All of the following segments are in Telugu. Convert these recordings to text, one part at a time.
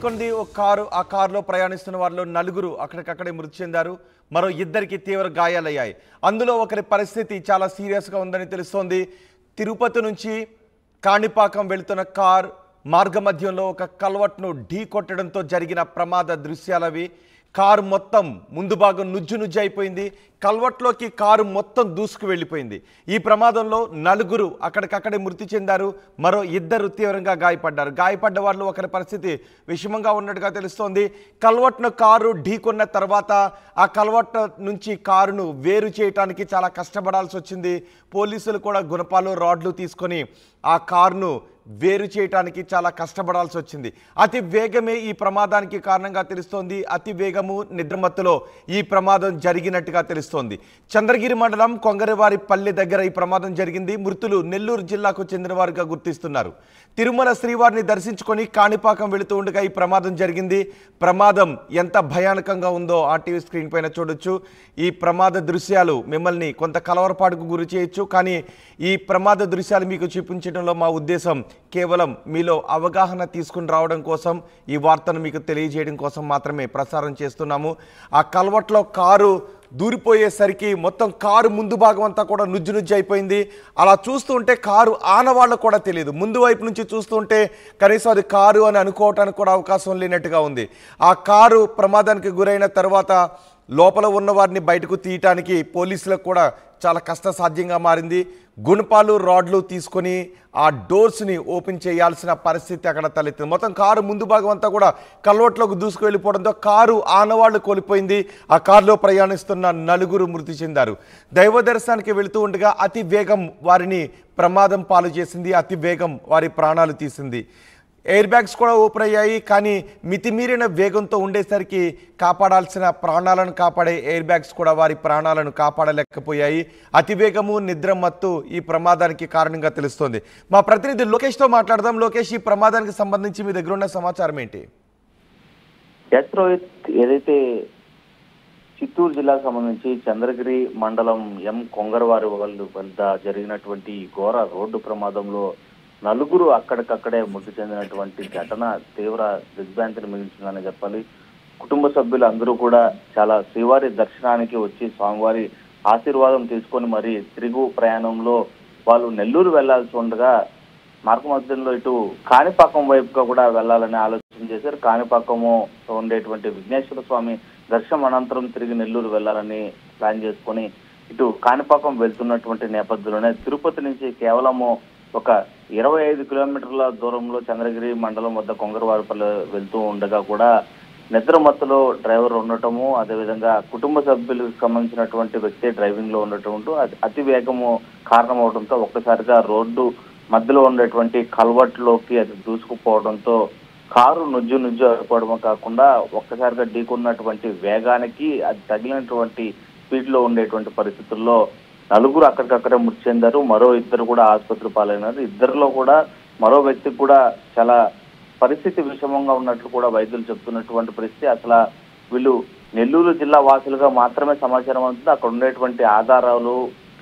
ఢీకొంది ఒక కారు. ఆ కారులో ప్రయాణిస్తున్న వారిలో నలుగురు అక్కడికక్కడే మృతి చెందారు. మరో ఇద్దరికి తీవ్ర గాయాలయ్యాయి. అందులో ఒకరి పరిస్థితి చాలా సీరియస్గా ఉందని తెలుస్తోంది. తిరుపతి నుంచి కాణిపాకం వెళుతున్న కార్ మార్గమధ్యంలో ఒక కల్వర్ట్ను ఢీ కొట్టడంతో జరిగిన ప్రమాద దృశ్యాలవి. కారు మొత్తం ముందు భాగం నుజ్జు నుజ్జు అయిపోయింది. కల్వర్ట్లోకి కారు మొత్తం దూసుకు వెళ్ళిపోయింది. ఈ ప్రమాదంలో నలుగురు అక్కడికక్కడే మృతి చెందారు. మరో ఇద్దరు తీవ్రంగా గాయపడ్డారు. గాయపడ్డ వాళ్ళు ఒకరి పరిస్థితి విషమంగా ఉన్నట్టుగా తెలుస్తోంది. కల్వర్ట్ను కారు ఢీకొన్న తర్వాత ఆ కల్వర్ట్ నుంచి కారును వేరు చేయడానికి చాలా కష్టపడాల్సి వచ్చింది. పోలీసులు కూడా గుణపాలు రాడ్లు తీసుకొని ఆ కారును వేరు చేయడానికి చాలా కష్టపడాల్సి వచ్చింది. అతి వేగమే ఈ ప్రమాదానికి కారణంగా తెలుస్తోంది. అతి వేగము నిద్రమత్తులో ఈ ప్రమాదం జరిగినట్టుగా తెలుస్తోంది. చంద్రగిరి మండలం కొంగరవారి పల్లె దగ్గర ఈ ప్రమాదం జరిగింది. మృతులు నెల్లూరు జిల్లాకు చెందిన వారుగా గుర్తిస్తున్నారు. తిరుమల శ్రీవారిని దర్శించుకొని కాణిపాకం వెళుతూ ఉండగా ఈ ప్రమాదం జరిగింది. ప్రమాదం ఎంత భయానకంగా ఉందో ఆర్టీవీ స్క్రీన్ పైన చూడొచ్చు. ఈ ప్రమాద దృశ్యాలు మిమ్మల్ని కొంత కలవరపాటుకు గురి చేయొచ్చు. కానీ ఈ ప్రమాద దృశ్యాలు మీకు చూపించడంలో మా ఉద్దేశం కేవలం మీలో అవగాహన తీసుకుని రావడం కోసం, ఈ వార్తను మీకు తెలియజేయడం కోసం మాత్రమే ప్రసారం చేస్తున్నాము. ఆ కల్వర్ట్లో కారు దూరిపోయేసరికి మొత్తం కారు ముందు భాగం అంతా కూడా నుజ్జు నుజ్జు అయిపోయింది. అలా చూస్తుంటే కారు ఆనవాళ్ళకు కూడా తెలియదు. ముందు వైపు నుంచి చూస్తుంటే కనీసం అది కారు అని అనుకోవటానికి కూడా అవకాశం లేనట్టుగా ఉంది. ఆ కారు ప్రమాదానికి గురైన తర్వాత లోపల ఉన్న వారిని బయటకు తీయటానికి పోలీసులకు కూడా చాలా కష్టసాధ్యంగా మారింది. గుణపాలు రాడ్లు తీసుకొని ఆ డోర్స్ని ఓపెన్ చేయాల్సిన పరిస్థితి అక్కడ తలెత్తింది. మొత్తం కారు ముందు భాగం అంతా కూడా కల్వర్ట్లోకి దూసుకు వెళ్ళిపోవడంతో కారు ఆనవాళ్లు కోల్పోయింది. ఆ కారులో ప్రయాణిస్తున్న నలుగురు మృతి చెందారు. దైవ దర్శనానికి వెళుతూ ఉండగా అతి వేగం వారిని ప్రమాదం పాలు చేసింది. అతి వేగం వారి ప్రాణాలు తీసింది. ఎయిర్ బ్యాగ్స్ కూడా ఓపెన్ అయ్యాయి. కానీ మితిమీరిన వేగంతో ఉండేసరికి కాపాడాల్సిన ప్రాణాలను కాపాడే ఎయిర్ బ్యాగ్స్ కూడా వారి ప్రాణాలను కాపాడలేకపోయాయి. అతివేగము నిద్ర మత్తు ఈ ప్రమాదానికి కారణంగా తెలుస్తోంది. మా ప్రతినిధి లోకేష్తో మాట్లాడదాం. లోకేష్, ఈ ప్రమాదానికి సంబంధించి మీ దగ్గర ఉన్న సమాచారం ఏంటి? ఏదైతే చిత్తూరు జిల్లాకు సంబంధించి చంద్రగిరి మండలం కొంగరవారి వద్ద జరిగినటువంటి ఘోర రోడ్డు ప్రమాదంలో నలుగురు అక్కడికక్కడే మృతి చెందినటువంటి ఘటన తీవ్ర దిగ్భ్రాంతిని మిగిల్చిందని చెప్పాలి. కుటుంబ సభ్యులు అందరూ కూడా చాలా శ్రీవారి దర్శనానికి వచ్చి స్వామివారి ఆశీర్వాదం తీసుకొని మరి తిరుగు ప్రయాణంలో వాళ్ళు నెల్లూరు వెళ్లాల్సి ఉండగా మార్గ మధ్యంలో ఇటు కాణిపాకం వైపుగా కూడా వెళ్లాలని ఆలోచన చేశారు. కాణిపాకము ఉండేటువంటి విఘ్నేశ్వర స్వామి దర్శనం అనంతరం తిరిగి నెల్లూరు వెళ్లాలని ప్లాన్ చేసుకొని ఇటు కాణిపాకం వెళ్తున్నటువంటి నేపథ్యంలోనే తిరుపతి నుంచి కేవలము ఒక 25 కిలోమీటర్ల దూరంలో చంద్రగిరి మండలం వద్ద కొంగరవారిపల్లి వెళ్తూ ఉండగా కూడా నిద్ర మత్తులో డ్రైవర్ ఉండటము, అదేవిధంగా కుటుంబ సభ్యులకు సంబంధించినటువంటి వ్యక్తి డ్రైవింగ్ లో ఉండటం అతి వేగము కారణమవడంతో ఒక్కసారిగా రోడ్డు మధ్యలో ఉండేటువంటి కల్వర్ట్ లోకి అది దూసుకుపోవడంతో కారు నుజ్జు నుజ్జు అయిపోవడమే కాకుండా ఒక్కసారిగా ఢీకొన్నటువంటి వేగానికి అది తగిలినటువంటి స్పీడ్ లో ఉండేటువంటి పరిస్థితుల్లో నలుగురు అక్కడికక్కడే మృతి చెందారు. మరో ఇద్దరు కూడా ఆసుపత్రి పాలైనారు. ఇద్దరిలో కూడా మరో వ్యక్తికి కూడా చాలా పరిస్థితి విషమంగా ఉన్నట్లు కూడా వైద్యులు చెప్తున్నటువంటి పరిస్థితి. అసలు వీళ్ళు నెల్లూరు జిల్లా వాసులుగా మాత్రమే సమాచారం అవుతుంది. అక్కడ ఉండేటువంటి ఆధారాలు,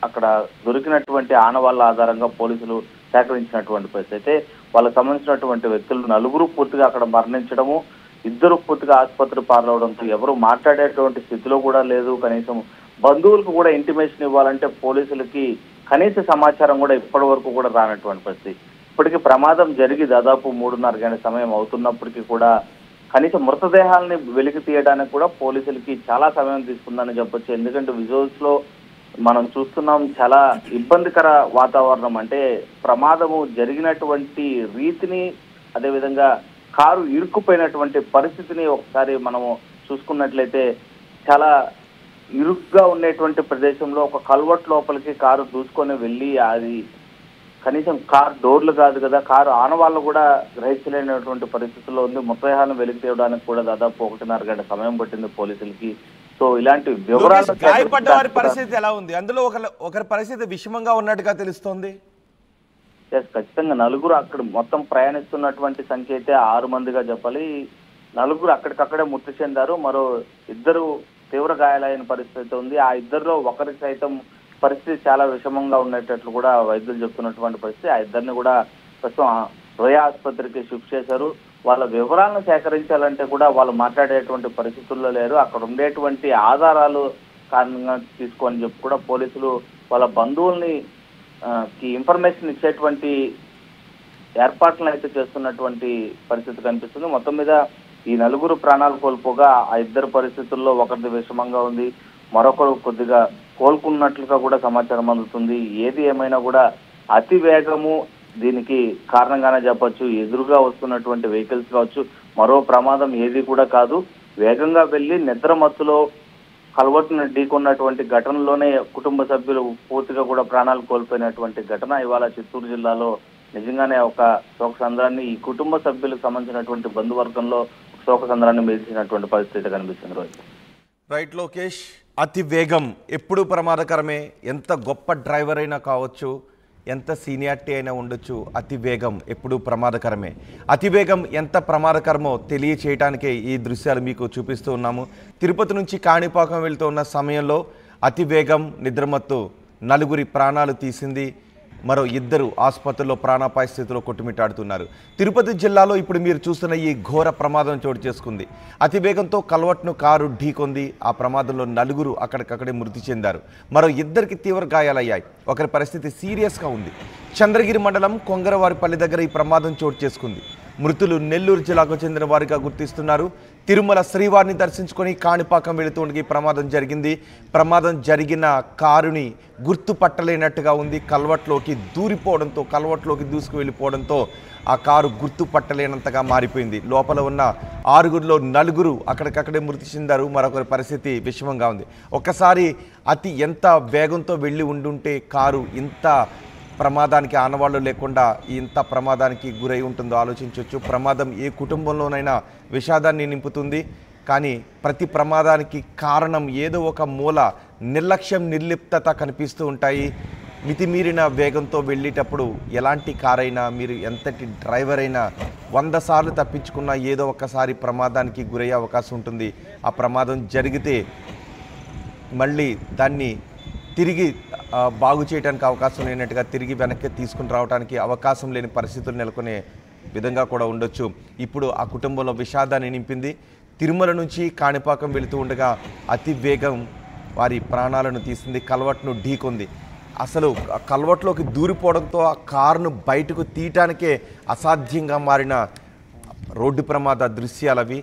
అక్కడ దొరికినటువంటి ఆనవాళ్ళ ఆధారంగా పోలీసులు సేకరించినటువంటి పరిస్థితి అయితే వాళ్ళకి సంబంధించినటువంటి వ్యక్తులు నలుగురు పూర్తిగా అక్కడ మరణించడము, ఇద్దరు పూర్తిగా ఆసుపత్రి పాలవడంతో ఎవరు మాట్లాడేటువంటి స్థితిలో కూడా లేదు. కనీసం బంధువులకు కూడా ఇంటిమేషన్ ఇవ్వాలంటే పోలీసులకి కనీస సమాచారం కూడా ఇప్పటి వరకు కూడా రానటువంటి పరిస్థితి. ఇప్పటికీ ప్రమాదం జరిగి దాదాపు 3:30 గంటల సమయం అవుతున్నప్పటికీ కూడా కనీసం మృతదేహాలని వెలికి తీయడానికి కూడా పోలీసులకి చాలా సమయం తీసుకుందని చెప్పొచ్చు. ఎందుకంటే విజువల్స్ లో మనం చూస్తున్నాం, చాలా ఇబ్బందికర వాతావరణం. అంటే ప్రమాదము జరిగినటువంటి రీతిని, అదేవిధంగా కారు ఇరుక్కుపోయినటువంటి పరిస్థితిని ఒకసారి మనము చూసుకున్నట్లయితే చాలా ఇరుగ్గా ఉండేటువంటి ప్రదేశంలో ఒక కల్వర్ట్ లోపలికి కారు దూసుకొని వెళ్ళి అది కనీసం కారు డోర్లు కాదు కదా, కారు ఆనవాళ్ళు కూడా గ్రహించలేనటువంటి పరిస్థితుల్లో ఉంది. మృతదేహాలను వెలికి తీయడానికి కూడా దాదాపు 1:30 గంటల సమయం పట్టింది పోలీసులకి. సో ఇలాంటి వివరాలు. గాయపడ్డ వారి పరిస్థితి ఎలా ఉంది? అందులో ఒకరి పరిస్థితి విషమంగా ఉన్నట్టుగా తెలుస్తోంది. ఖచ్చితంగా నలుగురు అక్కడ మొత్తం ప్రయాణిస్తున్నటువంటి సంఖ్య అయితే 6 మందిగా చెప్పాలి. నలుగురు అక్కడికక్కడే మృతి చెందారు. మరో ఇద్దరు తీవ్ర గాయాలైన పరిస్థితి ఉంది. ఆ ఇద్దరిలో ఒకరికి సైతం పరిస్థితి చాలా విషమంగా ఉండేటట్లు కూడా వైద్యులు చెప్తున్నటువంటి పరిస్థితి. ఆ ఇద్దరిని కూడా ప్రస్తుతం రోయా ఆసుపత్రికి షిఫ్ట్ చేశారు. వాళ్ళ వివరాలను సేకరించాలంటే కూడా వాళ్ళు మాట్లాడేటువంటి పరిస్థితుల్లో లేరు. అక్కడ ఉండేటువంటి ఆధారాలు కారణంగా తీసుకొని చెప్పి కూడా పోలీసులు వాళ్ళ బంధువుల్ని ఇన్ఫర్మేషన్ ఇచ్చేటువంటి ఏర్పాట్లను అయితే చేస్తున్నటువంటి పరిస్థితి కనిపిస్తుంది. మొత్తం మీద ఈ నలుగురు ప్రాణాలు కోల్పోగా ఆ ఇద్దరు పరిస్థితుల్లో ఒకరిది విషమంగా ఉంది, మరొకరు కొద్దిగా కోలుకున్నట్లుగా కూడా సమాచారం అందుతుంది. ఏది ఏమైనా కూడా అతి వేగము దీనికి కారణంగానే చెప్పొచ్చు. ఎదురుగా వస్తున్నటువంటి వెహికల్స్ కావచ్చు, మరో ప్రమాదం ఏది కూడా కాదు. వేగంగా వెళ్లి నిద్ర మత్తులో కల్వర్టును ఢీకొన్నటువంటి ఘటనలోనే కుటుంబ సభ్యులు పూర్తిగా కూడా ప్రాణాలు కోల్పోయినటువంటి ఘటన ఇవాళ చిత్తూరు జిల్లాలో నిజంగానే ఒక శోకసంద్రాన్ని, ఈ కుటుంబ సభ్యులకు సంబంధించినటువంటి బంధువర్గంలో శోకసంద్రాన్ని మిగిల్చినటువంటి పరిస్థితి కనిపిస్తుంది. రోజు రైట్ లోకేష్, అతి వేగం ఎప్పుడూ ప్రమాదకరమే. ఎంత గొప్ప డ్రైవర్ అయినా కావచ్చు, ఎంత సీనియారిటీ అయినా ఉండొచ్చు, అతి వేగం ఎప్పుడూ ప్రమాదకరమే. అతి వేగం ఎంత ప్రమాదకరమో తెలియచేయటానికే ఈ దృశ్యాలు మీకు చూపిస్తూ ఉన్నాము. తిరుపతి నుంచి కాణిపాకం వెళ్తూ ఉన్న సమయంలో అతి వేగం నిద్రమత్తు నలుగురి ప్రాణాలు తీసింది. మరో ఇద్దరు ఆసుపత్రిలో ప్రాణాపాయ స్థితిలో కొట్టుమిట్టాడుతున్నారు. తిరుపతి జిల్లాలో ఇప్పుడు మీరు చూస్తున్న ఈ ఘోర ప్రమాదం చోటు చేసుకుంది. అతివేగంతో కల్వర్ట్ను కారు ఢీకొంది. ఆ ప్రమాదంలో నలుగురు అక్కడికక్కడే మృతి చెందారు. మరో ఇద్దరికి తీవ్ర గాయాలయ్యాయి. ఒకరి పరిస్థితి సీరియస్గా ఉంది. చంద్రగిరి మండలం కొంగరవారిపల్లి దగ్గర ఈ ప్రమాదం చోటు చేసుకుంది. మృతులు నెల్లూరు జిల్లాకు చెందిన వారిగా గుర్తిస్తున్నారు. తిరుమల శ్రీవారిని దర్శించుకొని కాణిపాకం వెళుతుండగా ఈ ప్రమాదం జరిగింది. ప్రమాదం జరిగిన కారుని గుర్తుపట్టలేనట్టుగా ఉంది. కల్వర్ట్లోకి దూసుకు వెళ్ళిపోవడంతో ఆ కారు గుర్తుపట్టలేనంతగా మారిపోయింది. లోపల ఉన్న 6గురిలో 4 అక్కడికక్కడే మృతి చెందారు. మరొకరి పరిస్థితి విషమంగా ఉంది. ఒక్కసారి ఎంత వేగంతో వెళ్ళి ఉండుంటే కారు ఇంత ప్రమాదానికి ఆనవాళ్లు లేకుండా ఇంత ప్రమాదానికి గురై ఉంటుందో ఆలోచించవచ్చు. ప్రమాదం ఏ కుటుంబంలోనైనా విషాదాన్ని నింపుతుంది. కానీ ప్రతి ప్రమాదానికి కారణం ఏదో ఒక మూల నిర్లక్ష్యం, నిర్లిప్తత కనిపిస్తూ ఉంటాయి. మితిమీరిన వేగంతో వెళ్ళేటప్పుడు ఎలాంటి కారైనా, మీరు ఎంతటి డ్రైవర్ అయినా 100 సార్లు తప్పించుకున్నా ఏదో ఒకసారి ప్రమాదానికి గురయ్యే అవకాశం ఉంటుంది. ఆ ప్రమాదం జరిగితే మళ్ళీ దాన్ని తిరిగి బాగు చేయడానికి అవకాశం లేనట్టుగా తిరిగి వెనక్కి తీసుకుని రావడానికి అవకాశం లేని పరిస్థితులు నెలకొనే విధంగా కూడా ఉండొచ్చు. ఇప్పుడు ఆ కుటుంబంలో విషాదాన్ని నింపింది. తిరుమల నుంచి కాణిపాకం వెళుతూ ఉండగా అతి వేగం వారి ప్రాణాలను తీసింది. కల్వర్ట్ను ఢీకొంది. అసలు కల్వర్ట్లోకి దూరిపోవడంతో ఆ కారును బయటకు తీయటానికే అసాధ్యంగా మారిన రోడ్డు ప్రమాద దృశ్యాలవి.